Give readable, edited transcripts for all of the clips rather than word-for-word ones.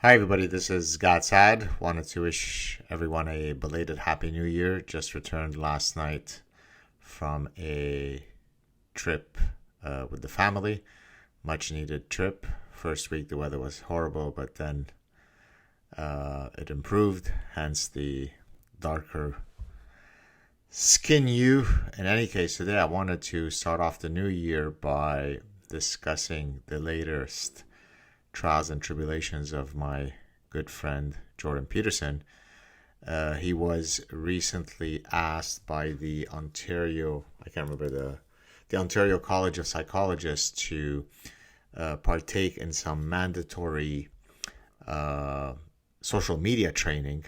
Hi, everybody. This is Saad. Wanted to wish everyone a belated Happy New Year. Just returned last night from a trip with the family. Much needed trip. First week, the weather was horrible, but then it improved, hence the darker skin hue. In any case, today I wanted to start off the new year by discussing the latest trials and tribulations of my good friend Jordan Peterson. He was recently asked by the Ontario, I can't remember the Ontario College of Psychologists to partake in some mandatory social media training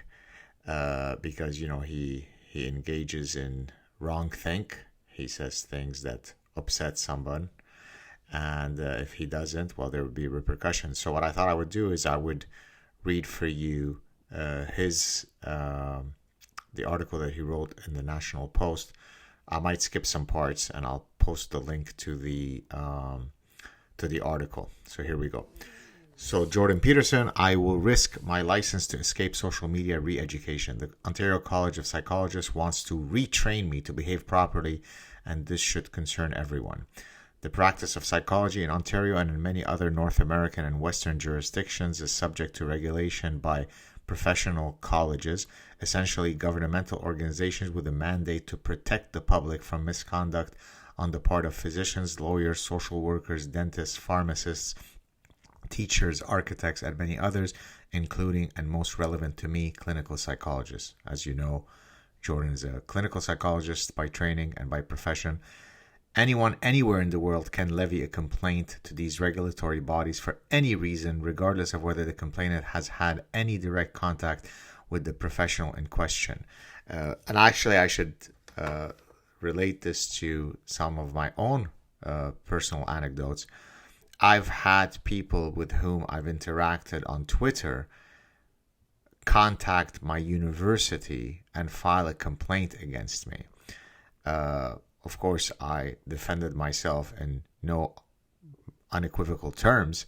because he engages in wrong think. He says things that upset someone, and if he doesn't, well, there would be repercussions. So what I thought I would do is I would read for you his the article that he wrote in the National Post. I might skip some parts, and I'll post the link to the article. So here we go. So Jordan Peterson, I will risk my license to escape social media re-education. The Ontario College of Psychologists wants to retrain me to behave properly, and this should concern everyone. The practice of psychology in Ontario and in many other North American and Western jurisdictions is subject to regulation by professional colleges, essentially governmental organizations with a mandate to protect the public from misconduct on the part of physicians, lawyers, social workers, dentists, pharmacists, teachers, architects, and many others, including, and most relevant to me, clinical psychologists. As you know, Jordan is a clinical psychologist by training and by profession. Anyone anywhere in the world can levy a complaint to these regulatory bodies for any reason, regardless of whether the complainant has had any direct contact with the professional in question. And actually, I should relate this to some of my own personal anecdotes. I've had people with whom I've interacted on Twitter contact my university and file a complaint against me. Of course, I defended myself in no unequivocal terms,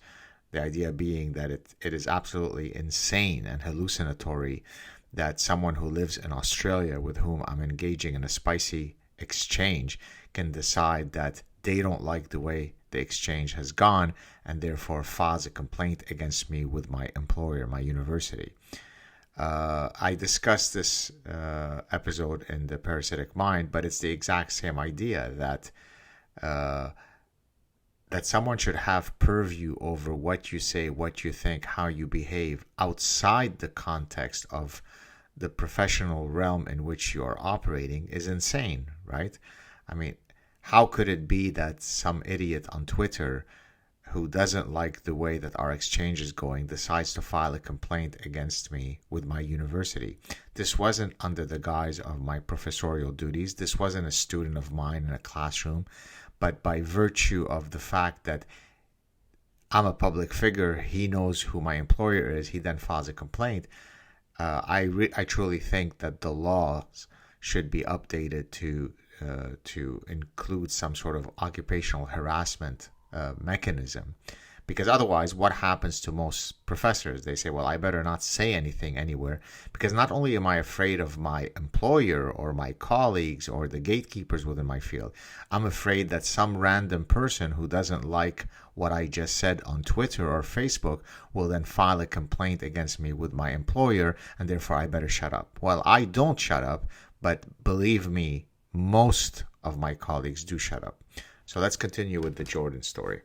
the idea being that it is absolutely insane and hallucinatory that someone who lives in Australia with whom I'm engaging in a spicy exchange can decide that they don't like the way the exchange has gone and therefore files a complaint against me with my employer, my university. I discussed this episode in the Parasitic Mind, but it's the exact same idea that someone should have purview over what you say, what you think, how you behave outside the context of the professional realm in which you are operating is insane, right? I mean, how could it be that some idiot on Twitter who doesn't like the way that our exchange is going decides to file a complaint against me with my university? This wasn't under the guise of my professorial duties. This wasn't a student of mine in a classroom. But by virtue of the fact that I'm a public figure, he knows who my employer is, he then files a complaint. I truly think that the laws should be updated to include some sort of occupational harassment mechanism, because otherwise what happens to most professors? They say, well, I better not say anything anywhere, because not only am I afraid of my employer or my colleagues or the gatekeepers within my field, I'm afraid that some random person who doesn't like what I just said on Twitter or Facebook will then file a complaint against me with my employer, and therefore I better shut up. Well, I don't shut up, but believe me, most of my colleagues do shut up. So let's continue with the Jordan story.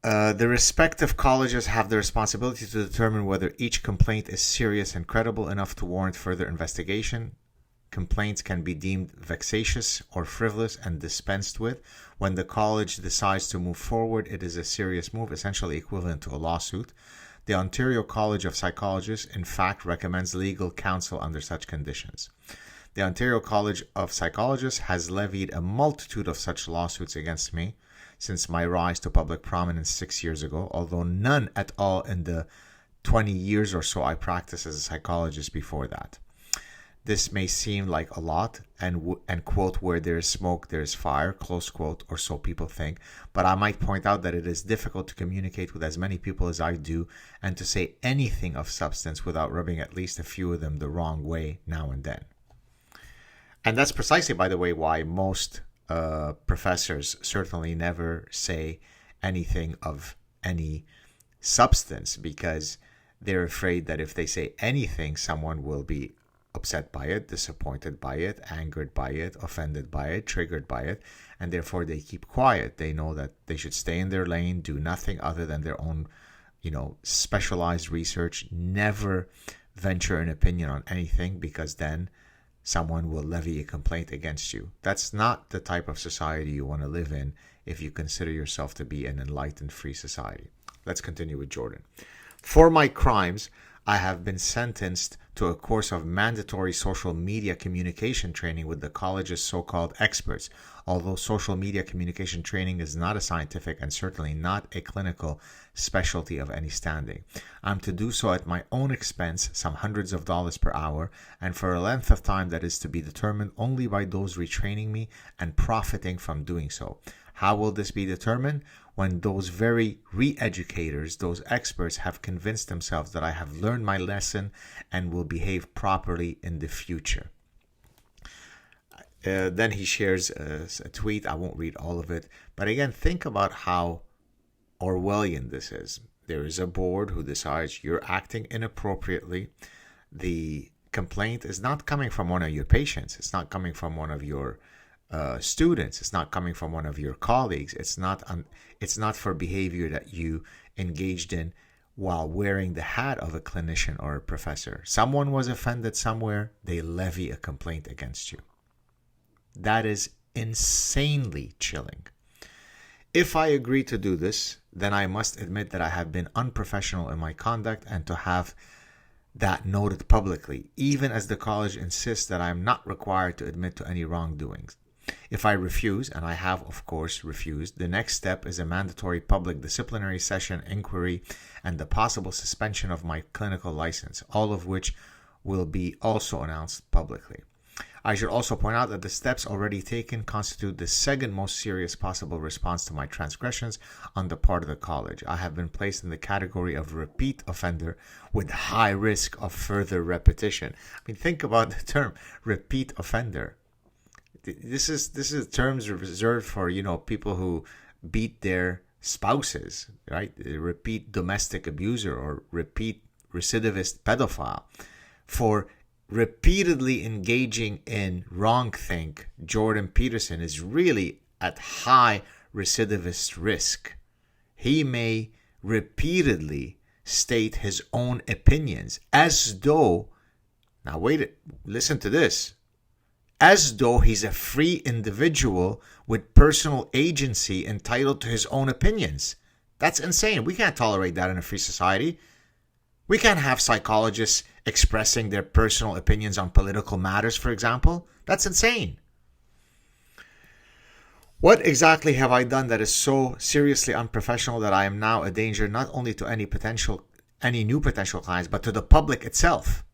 The respective colleges have the responsibility to determine whether each complaint is serious and credible enough to warrant further investigation. Complaints can be deemed vexatious or frivolous and dispensed with. When the college decides to move forward, it is a serious move, essentially equivalent to a lawsuit. The Ontario College of Psychologists, in fact, recommends legal counsel under such conditions. The Ontario College of Psychologists has levied a multitude of such lawsuits against me since my rise to public prominence 6 years ago, although none at all in the 20 years or so I practiced as a psychologist before that. This may seem like a lot, and quote, where there is smoke, there is fire, close quote, or so people think. But I might point out that it is difficult to communicate with as many people as I do and to say anything of substance without rubbing at least a few of them the wrong way now and then. And that's precisely, by the way, why most professors certainly never say anything of any substance, because they're afraid that if they say anything, someone will be upset by it, disappointed by it, angered by it, offended by it, triggered by it, and therefore they keep quiet. They know that they should stay in their lane, do nothing other than their own, specialized research, never venture an opinion on anything, because then someone will levy a complaint against you. That's not the type of society you want to live in if you consider yourself to be an enlightened, free society. Let's continue with Jordan. For my crimes, I have been sentenced to a course of mandatory social media communication training with the college's so-called experts. Although social media communication training is not a scientific and certainly not a clinical specialty of any standing, I'm to do so at my own expense, some hundreds of dollars per hour, and for a length of time that is to be determined only by those retraining me and profiting from doing so. How will this be determined? When those very re-educators, those experts, have convinced themselves that I have learned my lesson and will behave properly in the future. Then he shares a tweet. I won't read all of it. But again, think about how Orwellian this is. There is a board who decides you're acting inappropriately. The complaint is not coming from one of your patients. It's not coming from one of your students. It's not coming from one of your colleagues. It's not for behavior that you engaged in while wearing the hat of a clinician or a professor. Someone was offended somewhere, they levy a complaint against you. That is insanely chilling. If I agree to do this, then I must admit that I have been unprofessional in my conduct and to have that noted publicly, even as the college insists that I am not required to admit to any wrongdoings. If I refuse, and I have of course refused, the next step is a mandatory public disciplinary session, inquiry, and the possible suspension of my clinical license, all of which will be also announced publicly. I should also point out that the steps already taken constitute the second most serious possible response to my transgressions on the part of the college. I have been placed in the category of repeat offender with high risk of further repetition. I mean, think about the term repeat offender. This is terms reserved for, people who beat their spouses, right? Repeat domestic abuser or repeat recidivist pedophile. For repeatedly engaging in wrongthink, Jordan Peterson is really at high recidivist risk. He may repeatedly state his own opinions as though, listen to this, as though he's a free individual with personal agency entitled to his own opinions. That's insane. We can't tolerate that in a free society. We can't have psychologists expressing their personal opinions on political matters, for example. That's insane. What exactly have I done that is so seriously unprofessional that I am now a danger not only to any new potential clients, but to the public itself?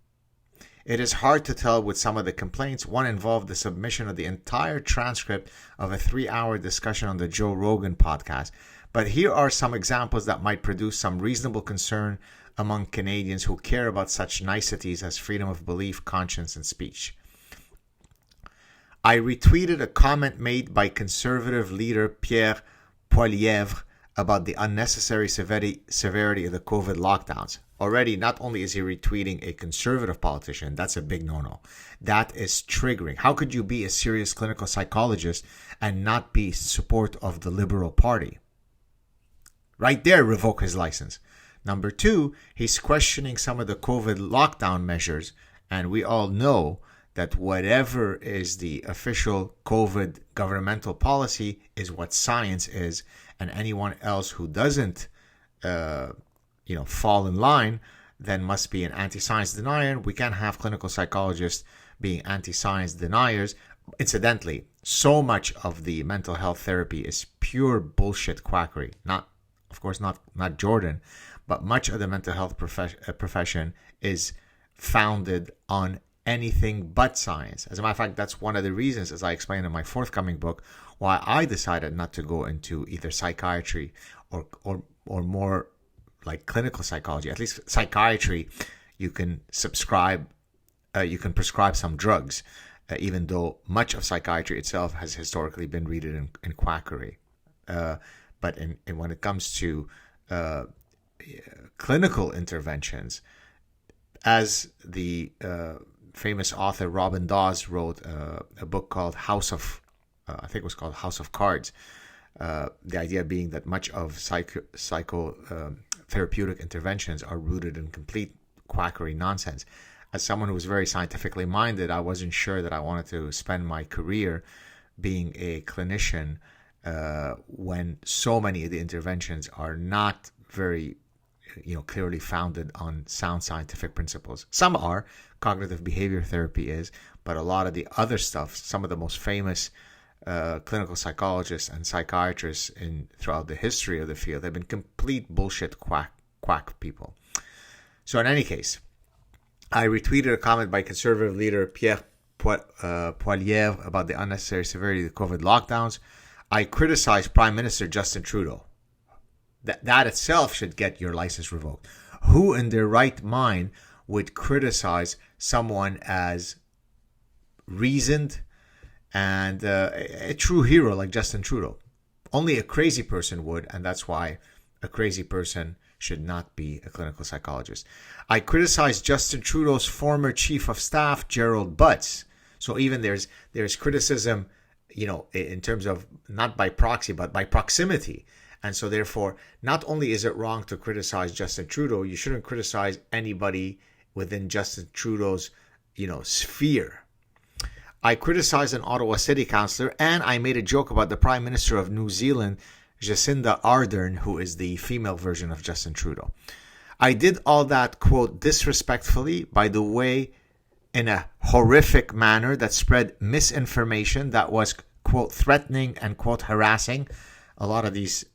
It is hard to tell with some of the complaints. One involved the submission of the entire transcript of a 3-hour discussion on the Joe Rogan podcast. But here are some examples that might produce some reasonable concern among Canadians who care about such niceties as freedom of belief, conscience, and speech. I retweeted a comment made by conservative leader Pierre Poilievre about the unnecessary severity of the COVID lockdowns. Already, not only is he retweeting a conservative politician, that's a big no-no. That is triggering. How could you be a serious clinical psychologist and not be in support of the Liberal Party? Right there, revoke his license. Number 2, he's questioning some of the COVID lockdown measures, and we all know that whatever is the official COVID governmental policy is what science is, and anyone else who doesn't fall in line then must be an anti-science denier. We can't have clinical psychologists being anti-science deniers. Incidentally, so much of the mental health therapy is pure bullshit quackery. Not Jordan, but much of the mental health profession is founded on anything but science. As a matter of fact, that's one of the reasons, as I explained in my forthcoming book, why I decided not to go into either psychiatry or more like clinical psychology. At least psychiatry, you can prescribe some drugs, even though much of psychiatry itself has historically been rooted in quackery. But when it comes to clinical interventions, as the famous author Robin Dawes wrote a book called House of Cards. The idea being that much of psychotherapeutic interventions are rooted in complete quackery nonsense. As someone who was very scientifically minded, I wasn't sure that I wanted to spend my career being a clinician when so many of the interventions are not very clearly founded on sound scientific principles. Some are, cognitive behavior therapy is, but a lot of the other stuff, some of the most famous clinical psychologists and psychiatrists throughout the history of the field have been complete bullshit quack people. So in any case, I retweeted a comment by conservative leader Pierre Poilievre about the unnecessary severity of the COVID lockdowns. I criticized Prime Minister Justin Trudeau. That itself should get your license revoked. Who in their right mind would criticize someone as reasoned and a true hero like Justin Trudeau? Only a crazy person would, and that's why a crazy person should not be a clinical psychologist. I criticized Justin Trudeau's former chief of staff, Gerald Butts. So even there's criticism, in terms of not by proxy, but by proximity. And so therefore, not only is it wrong to criticize Justin Trudeau, you shouldn't criticize anybody within Justin Trudeau's, sphere. I criticized an Ottawa city councillor, and I made a joke about the Prime Minister of New Zealand, Jacinda Ardern, who is the female version of Justin Trudeau. I did all that, quote, disrespectfully, by the way, in a horrific manner that spread misinformation that was, quote, threatening and, quote, harassing. A lot of these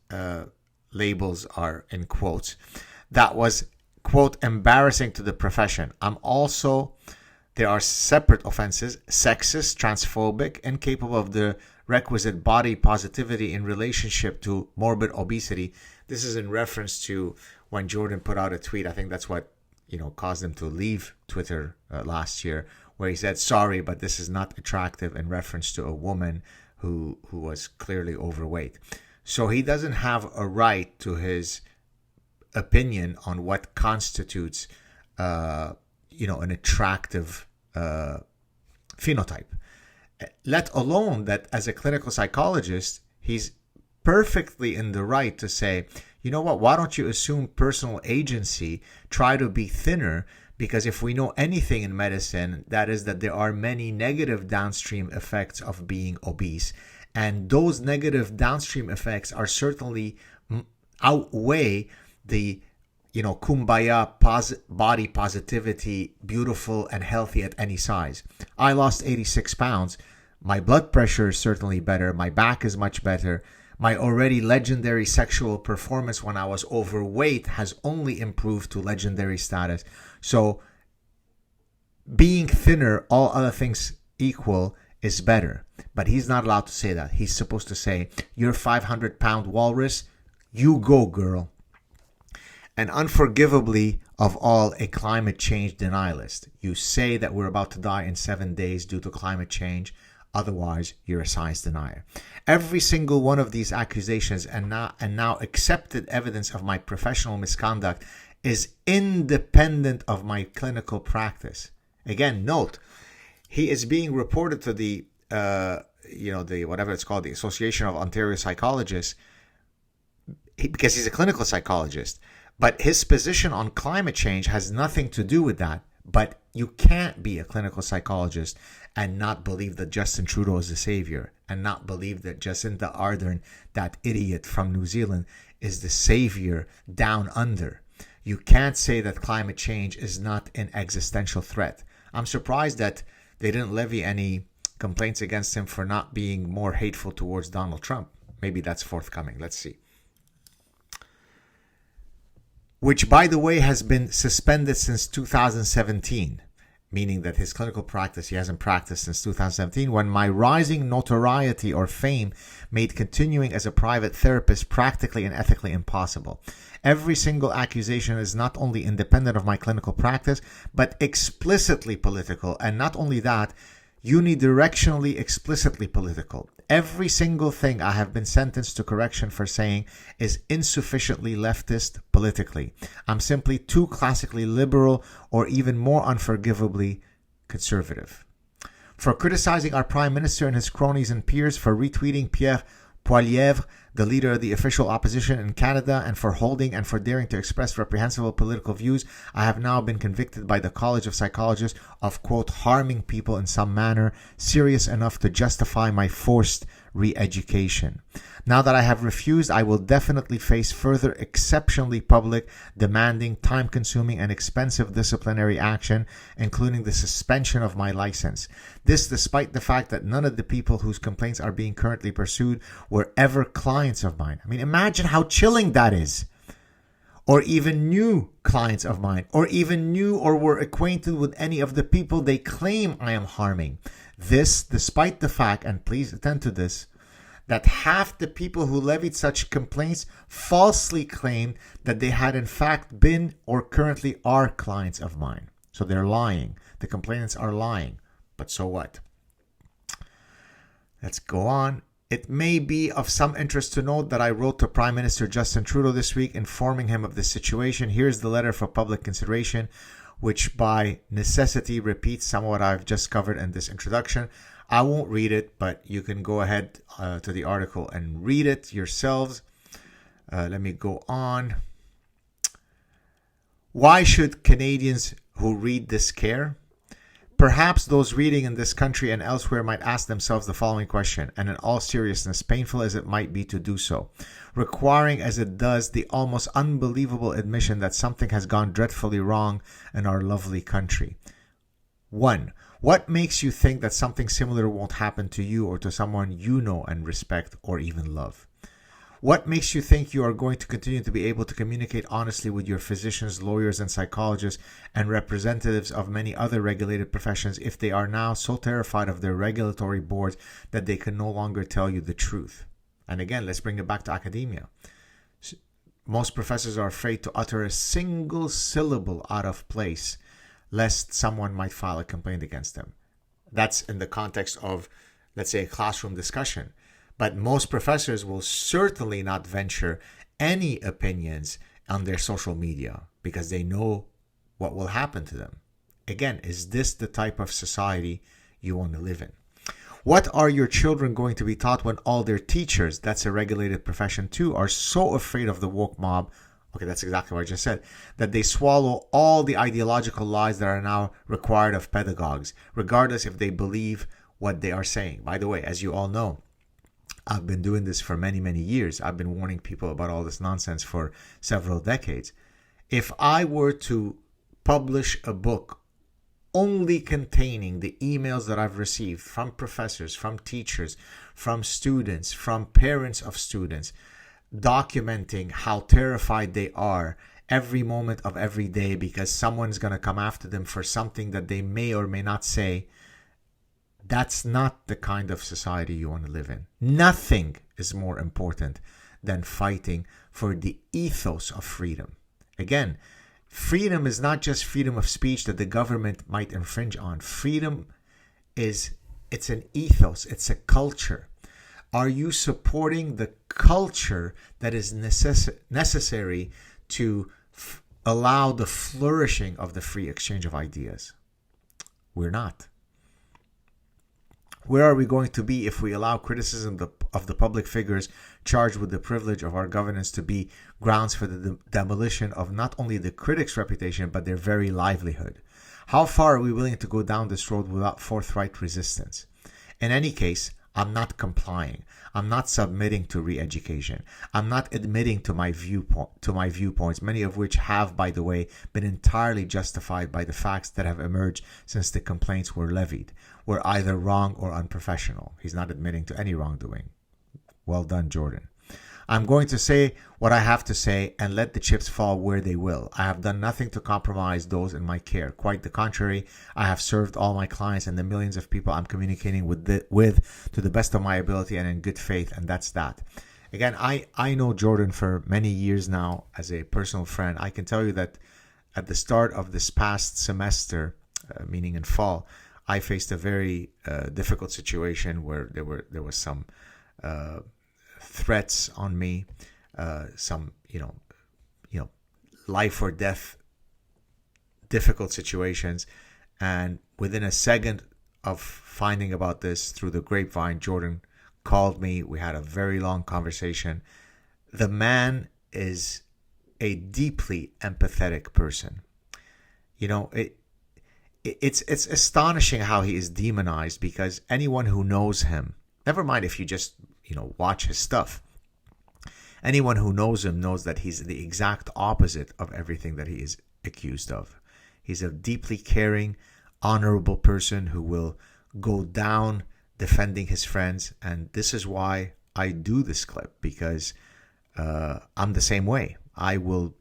labels are in quotes. That was, quote, embarrassing to the profession. There are separate offenses: sexist, transphobic, incapable of the requisite body positivity in relationship to morbid obesity. This is in reference to when Jordan put out a tweet. I think that's what caused him to leave Twitter last year, where he said, sorry, but this is not attractive, in reference to a woman who was clearly overweight. So he doesn't have a right to his opinion on what constitutes an attractive phenotype, let alone that as a clinical psychologist, he's perfectly in the right to say, you know what, why don't you assume personal agency, try to be thinner, because if we know anything in medicine, that is that there are many negative downstream effects of being obese, and those negative downstream effects are certainly outweigh the kumbaya, body positivity, beautiful and healthy at any size. I lost 86 pounds. My blood pressure is certainly better. My back is much better. My already legendary sexual performance when I was overweight has only improved to legendary status. So being thinner, all other things equal, is better. But he's not allowed to say that. He's supposed to say, you're 500-pound walrus, you go, girl. And unforgivably of all, a climate change denialist. You say that we're about to die in 7 days due to climate change. Otherwise, you're a science denier. Every single one of these accusations and now accepted evidence of my professional misconduct is independent of my clinical practice. Again, note, he is being reported to the whatever it's called, the Association of Ontario Psychologists, because he's a clinical psychologist. But his position on climate change has nothing to do with that. But you can't be a clinical psychologist and not believe that Justin Trudeau is the savior, and not believe that Jacinda Ardern, that idiot from New Zealand, is the savior down under. You can't say that climate change is not an existential threat. I'm surprised that they didn't levy any complaints against him for not being more hateful towards Donald Trump. Maybe that's forthcoming. Let's see. Which, by the way, has been suspended since 2017. meaning that his clinical practice he hasn't practiced since 2017, when my rising notoriety or fame made continuing as a private therapist practically and ethically impossible. Every single accusation is not only independent of my clinical practice, but explicitly political, and not only that, unidirectionally explicitly political. Every single thing I have been sentenced to correction for saying is insufficiently leftist politically. I'm simply too classically liberal or even more unforgivably conservative. For criticizing our Prime Minister and his cronies and peers, for retweeting Pierre Poilievre, the leader of the official opposition in Canada, and for holding and for daring to express reprehensible political views, I have now been convicted by the College of Psychologists of, quote, harming people in some manner serious enough to justify my forced re-education. Now that I have refused, I will definitely face further exceptionally public, demanding, time-consuming, and expensive disciplinary action, including the suspension of my license. This despite the fact that none of the people whose complaints are being currently pursued were ever clients of mine. I mean, imagine how chilling that is. Or even new clients of mine, or even knew or were acquainted with any of the people they claim I am harming. This despite the fact, and please attend to this, that half the people who levied such complaints falsely claimed that they had in fact been or currently are clients of mine. So they're lying. The complainants are lying. But so what? Let's go on. It may be of some interest to note that I wrote to Prime Minister Justin Trudeau this week informing him of this situation. Here's the letter for public consideration, which by necessity repeats some of what I've just covered in this introduction. I won't read it, but you can go ahead to the article and read it yourselves. Let me go on. Why should Canadians who read this care? Perhaps those reading in this country and elsewhere might ask themselves the following question, and in all seriousness, painful as it might be to do so, requiring as it does the almost unbelievable admission that something has gone dreadfully wrong in our lovely country. 1. What makes you think that something similar won't happen to you or to someone you know and respect or even love? What makes you think you are going to continue to be able to communicate honestly with your physicians, lawyers, and psychologists and representatives of many other regulated professions if they are now so terrified of their regulatory boards that they can no longer tell you the truth? And again, let's bring it back to academia. Most professors are afraid to utter a single syllable out of place lest someone might file a complaint against them. That's in the context of, let's say, a classroom discussion. But most professors will certainly not venture any opinions on their social media because they know what will happen to them. Again, is this the type of society you want to live in? What are your children going to be taught when all their teachers, that's a regulated profession too, are so afraid of the woke mob? Okay, that's exactly what I just said. That they swallow all the ideological lies that are now required of pedagogues, regardless if they believe what they are saying. By the way, as you all know, I've been doing this for many, many years. I've been warning people about all this nonsense for several decades. If I were to publish a book only containing the emails that I've received from professors, from teachers, from students, from parents of students, documenting how terrified they are every moment of every day because someone's going to come after them for something that they may or may not say, that's not the kind of society you want to live in. Nothing is more important than fighting for the ethos of freedom. Again, freedom is not just freedom of speech that the government might infringe on. Freedom it's an ethos, it's a culture. Are you supporting the culture that is necessary to allow the flourishing of the free exchange of ideas? We're not. Where are we going to be if we allow criticism of the public figures charged with the privilege of our governance to be grounds for the demolition of not only the critics' reputation, but their very livelihood? How far are we willing to go down this road without forthright resistance? In any case, I'm not complying. I'm not submitting to re-education. I'm not admitting to my viewpoints, many of which have, by the way, been entirely justified by the facts that have emerged since the complaints were levied, were either wrong or unprofessional. He's not admitting to any wrongdoing. Well done, Jordan. I'm going to say what I have to say and let the chips fall where they will. I have done nothing to compromise those in my care. Quite the contrary, I have served all my clients and the millions of people I'm communicating with to the best of my ability and in good faith, and that's that. Again, I know Jordan for many years now as a personal friend. I can tell you that at the start of this past semester, meaning in fall, I faced a very difficult situation where there was some threats on me, some life or death difficult situations, and within a second of finding about this through the grapevine, Jordan called me. We had a very long conversation. The man is a deeply empathetic person. It's astonishing how he is demonized, because anyone who knows him, never mind if you just watch his stuff, anyone who knows him knows that he's the exact opposite of everything that he is accused of. He's a deeply caring, honorable person who will go down defending his friends, and this is why I do this clip, because I'm the same way. I will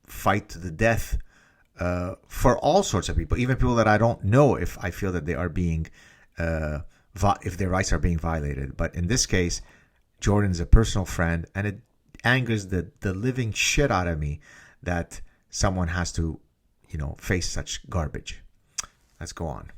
fight to the death for all sorts of people, even people that I don't know, if I feel that they are being if their rights are being violated. But in this case, Jordan's a personal friend, and it angers the living shit out of me that someone has to face such garbage. Let's go on.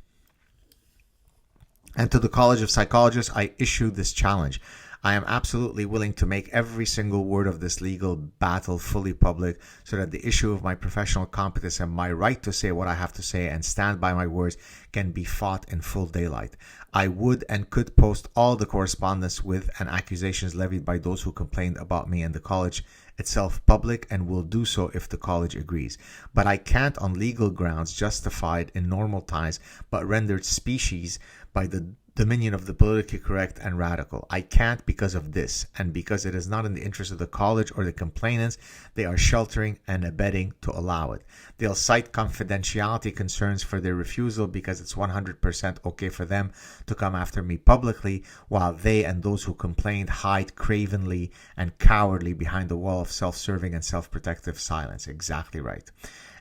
And to the College of Psychologists, I issue this challenge. I am absolutely willing to make every single word of this legal battle fully public, so that the issue of my professional competence and my right to say what I have to say and stand by my words can be fought in full daylight. I would and could post all the correspondence with and accusations levied by those who complained about me and the college itself public, and will do so if the college agrees. But I can't, on legal grounds justified in normal times but rendered species by the dominion of the politically correct and radical. I can't because of this, and because it is not in the interest of the college or the complainants they are sheltering and abetting to allow it. They'll cite confidentiality concerns for their refusal because it's 100% okay for them to come after me publicly, while they and those who complained hide cravenly and cowardly behind the wall of self-serving and self-protective silence. Exactly right.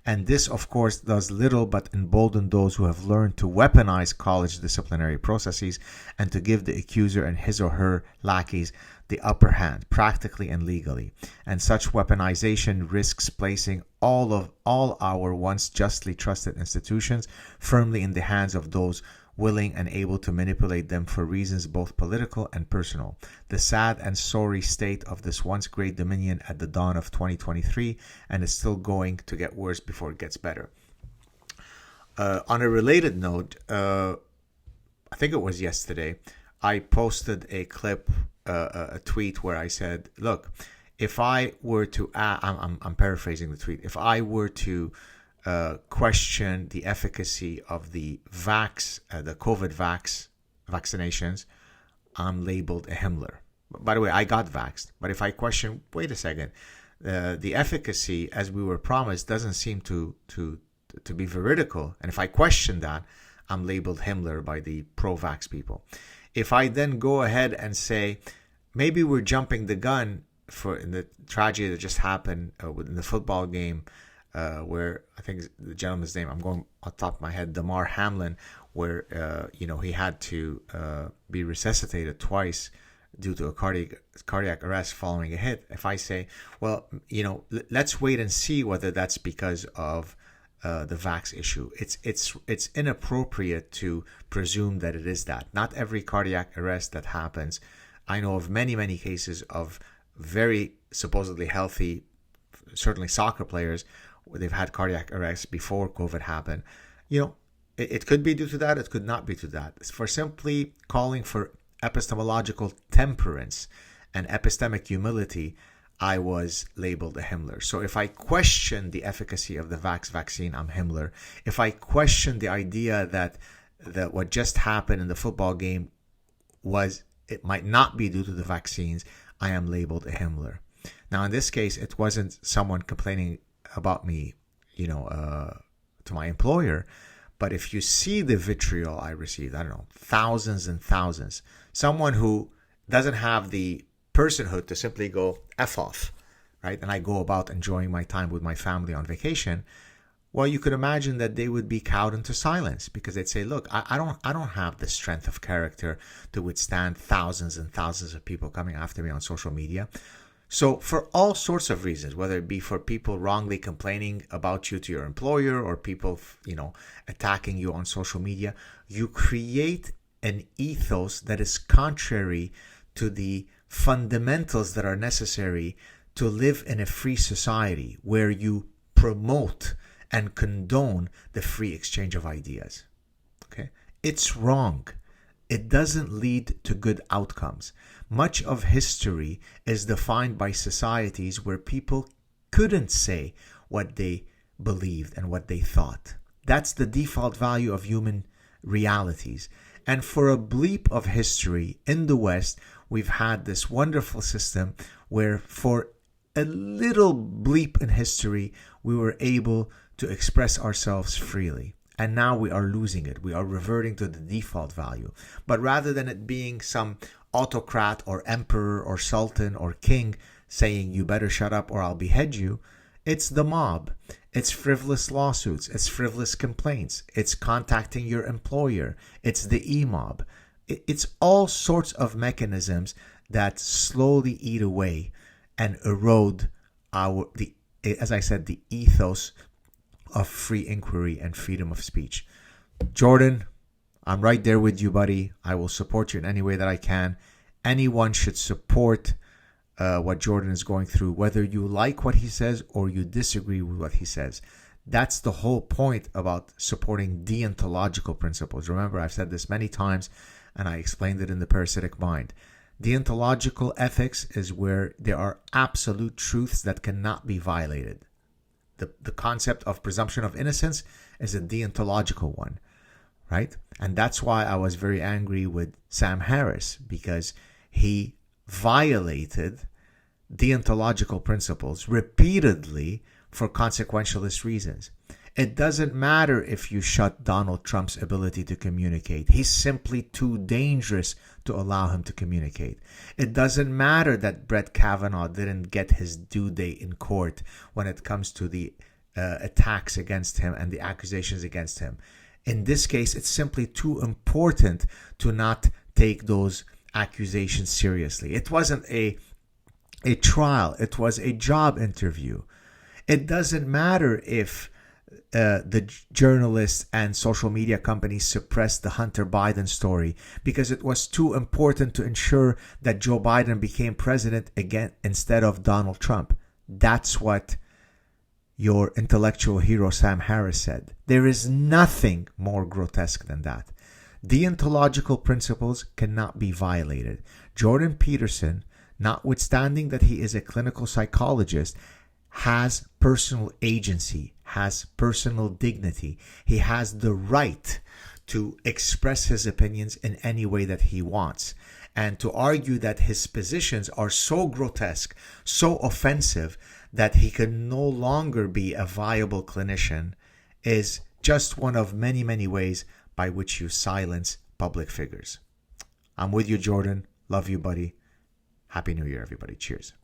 And this, of course, does little but embolden those who have learned to weaponize college disciplinary processes and to give the accuser and his or her lackeys the upper hand, practically and legally. And such weaponization risks placing all our once justly trusted institutions firmly in the hands of those willing and able to manipulate them for reasons both political and personal. The sad and sorry state of this once great dominion at the dawn of 2023, and is still going to get worse before it gets better. On a related note, I think it was yesterday, I posted a clip, a tweet where I said, look, if I were to, I'm paraphrasing the tweet, if I were to question the efficacy of the COVID vaccinations, I'm labeled a Himmler. By the way, I got vaxxed, but if I question, wait a second, the efficacy as we were promised doesn't seem to be veridical, and if I question that, I'm labeled Himmler by the pro-vax people. If I then go ahead and say, maybe we're jumping the gun in the tragedy that just happened in the football game, where I think the gentleman's name, I'm going on top of my head, Damar Hamlin, where he had to be resuscitated twice due to a cardiac arrest following a hit. If I say, well, let's wait and see whether that's because of the vax issue. It's inappropriate to presume that it is that. Not every cardiac arrest that happens. I know of many cases of very supposedly healthy, certainly soccer players, where they've had cardiac arrests before COVID happened. It could be due to that. It could not be to that. For simply calling for epistemological temperance and epistemic humility, I was labeled a Himmler. So if I question the efficacy of the vaccine, I'm Himmler. If I question the idea that what just happened in the football game it might not be due to the vaccines, I am labeled a Himmler. Now, in this case, it wasn't someone complaining about me, to my employer. But if you see the vitriol I received, I don't know, thousands and thousands, someone who doesn't have the personhood to simply go F off, right? And I go about enjoying my time with my family on vacation. Well, you could imagine that they would be cowed into silence because they'd say, look, I don't have the strength of character to withstand thousands and thousands of people coming after me on social media. So for all sorts of reasons, whether it be for people wrongly complaining about you to your employer or people, attacking you on social media, you create an ethos that is contrary to the fundamentals that are necessary to live in a free society where you promote and condone the free exchange of ideas. Okay? It's wrong. It doesn't lead to good outcomes. Much of history is defined by societies where people couldn't say what they believed and what they thought. That's the default value of human realities. And for a bleep of history in the West, we've had this wonderful system where for a little bleep in history, we were able to express ourselves freely. And now we are losing it. We are reverting to the default value. But rather than it being some autocrat or emperor or sultan or king saying, you better shut up or I'll behead you, it's the mob. It's frivolous lawsuits. It's frivolous complaints. It's contacting your employer. It's the e-mob. It's all sorts of mechanisms that slowly eat away and erode as I said, the ethos of free inquiry and freedom of speech. Jordan, I'm right there with you, buddy. I will support you in any way that I can. Anyone should support what Jordan is going through, whether you like what he says or you disagree with what he says. That's the whole point about supporting deontological principles. Remember, I've said this many times, and I explained it in the Parasitic Mind. Deontological ethics is where there are absolute truths that cannot be violated. The concept of presumption of innocence is a deontological one, right? And that's why I was very angry with Sam Harris, because he violated deontological principles repeatedly for consequentialist reasons. It doesn't matter if you shut Donald Trump's ability to communicate. He's simply too dangerous to allow him to communicate. It doesn't matter that Brett Kavanaugh didn't get his due date in court when it comes to the attacks against him and the accusations against him. In this case, it's simply too important to not take those accusations seriously. It wasn't a trial. It was a job interview. It doesn't matter if the journalists and social media companies suppressed the Hunter Biden story because it was too important to ensure that Joe Biden became president again instead of Donald Trump. That's what your intellectual hero Sam Harris said. There is nothing more grotesque than that. Deontological principles cannot be violated. Jordan Peterson, notwithstanding that he is a clinical psychologist, has personal agency, has personal dignity. He has the right to express his opinions in any way that he wants. And to argue that his positions are so grotesque, so offensive, that he can no longer be a viable clinician is just one of many, many ways by which you silence public figures. I'm with you, Jordan. Love you, buddy. Happy New Year, everybody. Cheers.